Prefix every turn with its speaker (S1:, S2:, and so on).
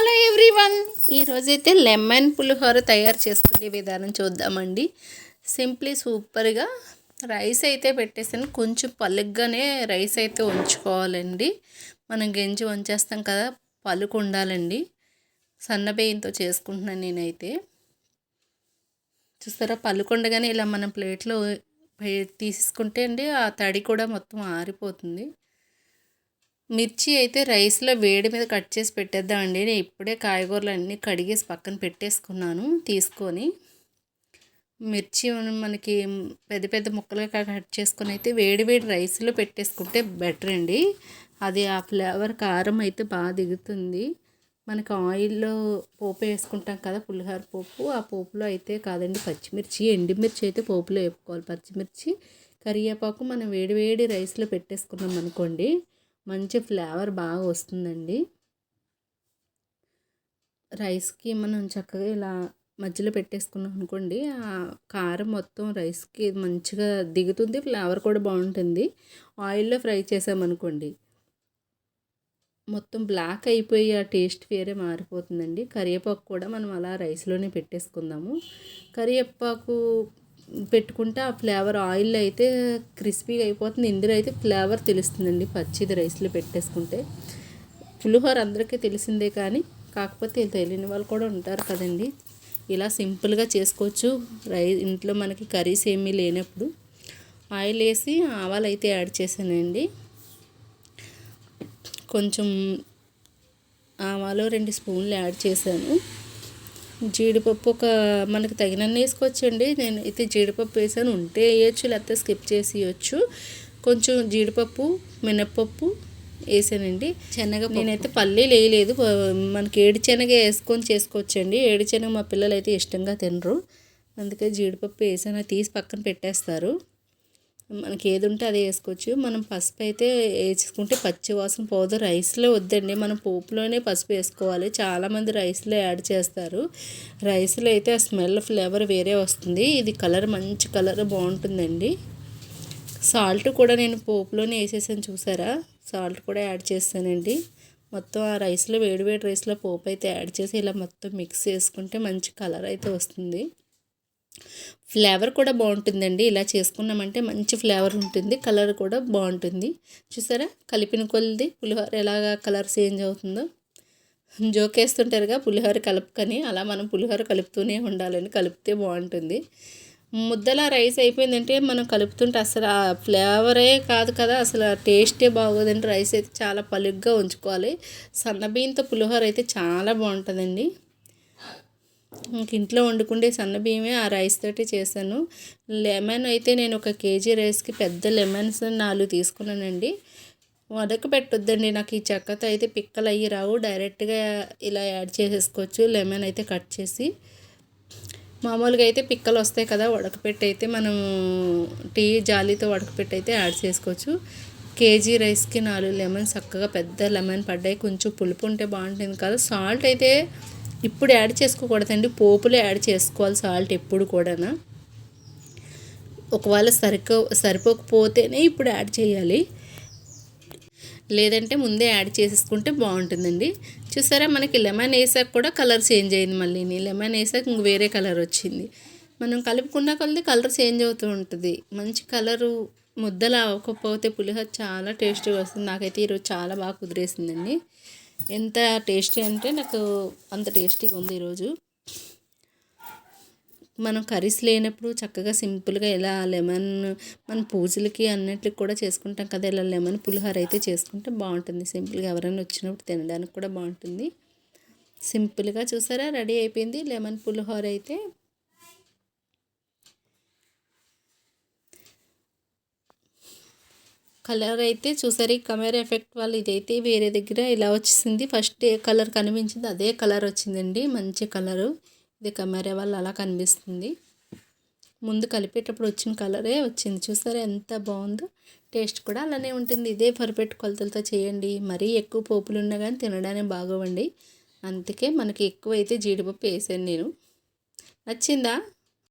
S1: Hello everyone, ఈరోజైతే lemon పులిహోర తయారు చేసుకునే విధానం చూద్దామండి. సింప్లీ సూపర్గా రైస్ అయితే పెట్టేసాను. కొంచెం పలుగ్గానే రైస్ అయితే ఉంచుకోవాలండి. మనం గెంజి వంచేస్తాం కదా, పలుకు ఉండాలండి. సన్న బియ్యంతో చేసుకుంటున్నాను నేనైతే. చూస్తారా, పలుకు ఉండగానే ఇలా మనం ప్లేట్లో తీసుకుంటే అండి ఆ తడి కూడా మొత్తం ఆరిపోతుంది. మిర్చి అయితే రైస్లో వేడి మీద కట్ చేసి పెట్టేద్దామండి. నేను ఇప్పుడే కాయగూరలు అన్నీ కడిగేసి పక్కన పెట్టేసుకున్నాను తీసుకొని. మిర్చి మనకి పెద్ద పెద్ద ముక్కలుగా కట్ చేసుకొని అయితే వేడి వేడి రైస్లో పెట్టేసుకుంటే బెటర్ అండి. అది ఆ ఫ్లేవర్ కారం అయితే బాగా దిగుతుంది. మనకి ఆయిల్లో పోపు వేసుకుంటాం కదా, పులిహోర పోపు, ఆ పోపులో అయితే కాదండి, పచ్చిమిర్చి ఎండుమిర్చి అయితే పోపులో వేపుకోవాలి. పచ్చిమిర్చి కరివేపాకు మనం వేడి వేడి రైస్లో పెట్టేసుకున్నాం అనుకోండి, మంచి ఫ్లేవర్ బాగా వస్తుందండి. రైస్కి మనం చక్కగా ఇలా మధ్యలో పెట్టేసుకున్నాం అనుకోండి, ఆ కారం మొత్తం రైస్కి మంచిగా దిగుతుంది, ఫ్లేవర్ కూడా బాగుంటుంది. ఆయిల్లో ఫ్రై చేసామనుకోండి మొత్తం బ్లాక్ అయిపోయి ఆ టేస్ట్ వేరే మారిపోతుందండి. కరివేపాకు కూడా మనం అలా రైస్లోనే పెట్టేసుకుందాము. కరివేపాకు పెట్టుకుంటే ఆ ఫ్లేవర్ ఆయిల్లో అయితే క్రిస్పీగా అయిపోతుంది, ఇందులో అయితే ఫ్లేవర్ తెలుస్తుందండి పచ్చిది రైస్లో పెట్టేసుకుంటే. పులిహోర అందరికీ తెలిసిందే, కానీ కాకపోతే తెలియని వాళ్ళు కూడా ఉంటారు కదండి. ఇలా సింపుల్గా చేసుకోవచ్చు ఇంట్లో మనకి కర్రీస్ ఏమీ లేనప్పుడు. ఆయిల్ వేసి ఆవాలు అయితే యాడ్ చేశానండి. కొంచెం ఆవాలు 2 స్పూన్లు యాడ్ చేశాను. జీడిపప్పు మనకు తగినన్ని వేసుకోవచ్చండి. నేను అయితే జీడిపప్పు వేసాను, ఉంటే వేయచ్చు, లేకపోతే స్కిప్ చేసి వేయచ్చు. కొంచెం జీడిపప్పు, మినప్పప్పు వేసానండి. శనగపప్పు నేనైతే పల్లీలు వేయలేదు. మనకి ఏడుశనగ వేసుకొని చేసుకోవచ్చండి. ఏడుశనగ మా పిల్లలు అయితే ఇష్టంగా తినరు, అందుకే జీడిపప్పు వేసాను. తీసి పక్కన పెట్టేస్తారు. మనకి ఏది ఉంటే అదే వేసుకోవచ్చు. మనం పసుపు అయితే వేసుకుంటే పచ్చి వాసన పోదు. రైస్లో వద్దండి, మనం పోపులోనే పసుపు వేసుకోవాలి. చాలామంది రైస్లో యాడ్ చేస్తారు. రైస్లో అయితే ఆ స్మెల్ ఫ్లేవర్ వేరే వస్తుంది. ఇది కలర్ మంచి కలర్ బాగుంటుందండి. సాల్ట్ కూడా నేను పోపులోనే వేసేసాను, చూసారా, సాల్ట్ కూడా యాడ్ చేస్తానండి. మొత్తం ఆ రైస్లో వేడి వేడి రైస్లో పోపు అయితే యాడ్ చేసి ఇలా మొత్తం మిక్స్ చేసుకుంటే మంచి కలర్ అయితే వస్తుంది. ఫ్లేవర్ కూడా బాగుంటుందండి. ఇలా చేసుకున్నామంటే మంచి ఫ్లేవర్ ఉంటుంది, కలర్ కూడా బాగుంటుంది. చూసారా, కలిపిన కొలిది పులిహోర ఎలాగా కలర్ చేంజ్ అవుతుందో. జోకేస్తుంటారుగా పులిహోర కలుపుకొని, అలా మనం పులిహోర కలుపుతూనే ఉండాలని, కలిపితే బాగుంటుంది. ముద్దలా రైస్ అయిపోయిందంటే మనం కలుపుతుంటే అసలు ఆ ఫ్లేవరే కాదు కదా, అసలు టేస్టే బాగోదండి. రైస్ అయితే చాలా పలుగ్గా ఉంచుకోవాలి. సన్నబియ్యంతో పులిహోర అయితే చాలా బాగుంటుందండి. ఇంక ఇంట్లో వండుకుంటే సన్న బియ్యమే, ఆ రైస్ తోటి చేశాను. లెమన్ అయితే నేను 1 కేజీ రైస్కి పెద్ద లెమన్స్ 4 తీసుకున్నానండి. వదక పెట్టొద్దండి, నాకు ఈ చెక్కతో అయితే పిక్కలు అయ్యి రావు. డైరెక్ట్గా ఇలా యాడ్ చేసేసుకోవచ్చు. లెమన్ అయితే కట్ చేసి, మామూలుగా అయితే పిక్కలు వస్తాయి కదా, ఉడకపెట్టి అయితే మనం టీ జాలీతో ఉడకపెట్టి అయితే యాడ్ చేసుకోవచ్చు. కేజీ రైస్కి 4 లెమన్ చక్కగా పెద్ద లెమన్ పడ్డాయి. కొంచెం పులుపు ఉంటే బాగుంటుంది కదా. సాల్ట్ అయితే ఇప్పుడు యాడ్ చేసుకోకూడదండి, పోపులో యాడ్ చేసుకోవాలి సాల్ట్ ఎప్పుడు కూడా. ఒకవేళ సరిపోకపోతేనే ఇప్పుడు యాడ్ చేయాలి, లేదంటే ముందే యాడ్ చేసేసుకుంటే బాగుంటుందండి. చూసారా, మనకి లెమన్ వేసాక కూడా కలర్ చేంజ్ అయింది. మళ్ళీ లెమన్ వేసాక ఇంక వేరే కలర్ వచ్చింది. మనం కలుపుకున్న కొద్ది కలర్ చేంజ్ అవుతూ ఉంటుంది. మంచి కలరు ముద్దలు అవ్వకపోతే పులిహోర చాలా టేస్టీగా వస్తుంది. నాకైతే ఈరోజు చాలా బాగా కుదిరేసిందండి. ఎంత టేస్టీ అంటే నాకు అంత టేస్టీగా ఉంది ఈరోజు. మనం కర్రీస్ లేనప్పుడు చక్కగా సింపుల్గా ఇలా లెమన్, మన పూజలకి అన్నిటికి కూడా చేసుకుంటాం కదా, ఇలా లెమన్ పులిహోర అయితే చేసుకుంటే బాగుంటుంది. సింపుల్గా ఎవరైనా వచ్చినప్పుడు తినడానికి కూడా బాగుంటుంది. సింపుల్గా చూసారా, రెడీ అయిపోయింది లెమన్ పులిహోర అయితే. కలర్ అయితే చూసారు, ఈ కెమెరా ఎఫెక్ట్ వల్ల ఇదైతే వేరే దగ్గర ఇలా వచ్చింది. ఫస్ట్ ఏ కలర్ కనిపించింది అదే కలర్ వచ్చిందండి, మంచి కలరు. ఇది కెమెరా వల్ల అలా కనిపిస్తుంది. ముందు కలిపేటప్పుడు వచ్చిన కలరే వచ్చింది. చూసారా ఎంత బాగుందో. టేస్ట్ కూడా అలానే ఉంటుంది. ఇదే పర్ఫెక్ట్ కొలతలతో చేయండి. మరీ ఎక్కువ పోపులు ఉన్నా కానీ తినడానికి బాగోవండి. అందుకే మనకి ఎక్కువ అయితే జీడిపప్పు వేసాను నేను. నచ్చిందా?